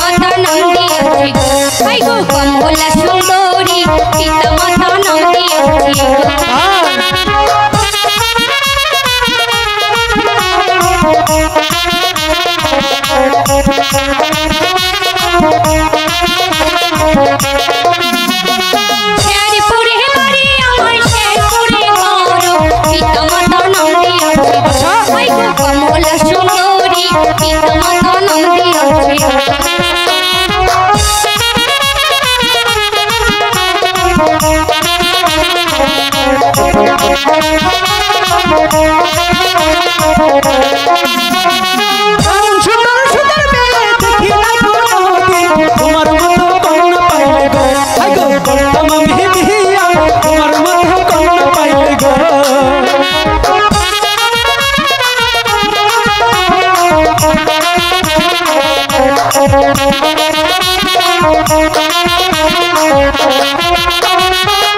माता नाम दियाछि गो हाय गो कमला सुंदरी पिता माता नाम दियाछि गो कमला सुंदरी पिता माता नाम दियाछि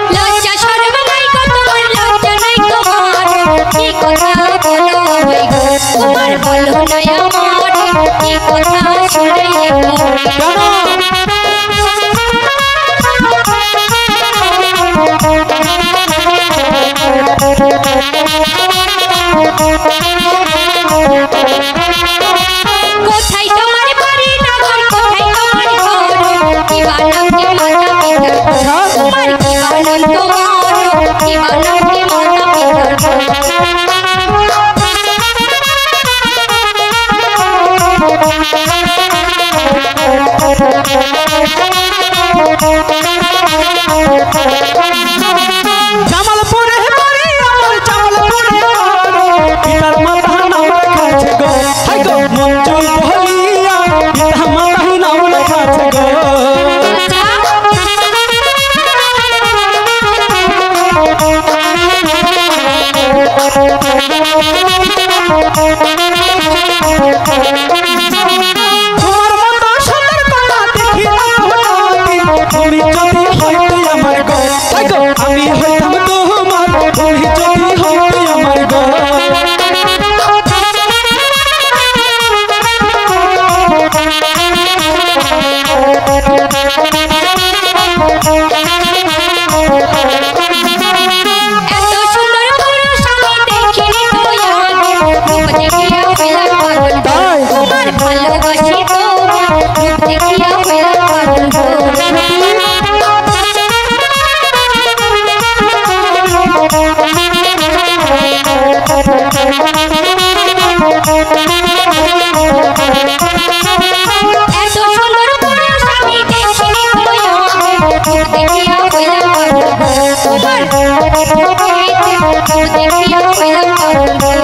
लज्जा शरम নাই গো তোমার लज्जा নাই তোমার কি কথা বলো ভাই গো তোমার বলো না আমার কি কথা শুনাই গো কোথায় তোমার বাড়ি নগর কোথায় তোমার ঘর কি বানাম কি মাতা পিতা তোমার কি বানাম তোমার কি বানাম কি মাতা জামালপুরে বাড়ি আমার জামালপুরে পিতার মাতা নাম লেখাছে গো হাই গো মঞ্জুর বহলিয়া পিতা মাতা নাম লেখাছে গো তোমার মতো সুন্দর কন্যা দেখি তুমি যদি হইতে আমার গো হাই গো আমি হইতাম তোমার তুমি যদি হইতে আমার গো এত সুন্দর পুরুষ আমি দেখিনি তো আগে রূপ দেখিয়া হইলাম পাগল তোমার ভালোবাসি তোমার রূপ দেখিয়া হইলাম পাগল এত সুন্দর পুরুষ আমি দেখিনি তো আগে রূপ দেখিয়া হইলাম পাগল তোমার রূপ দেখিয়া হইলাম পাগল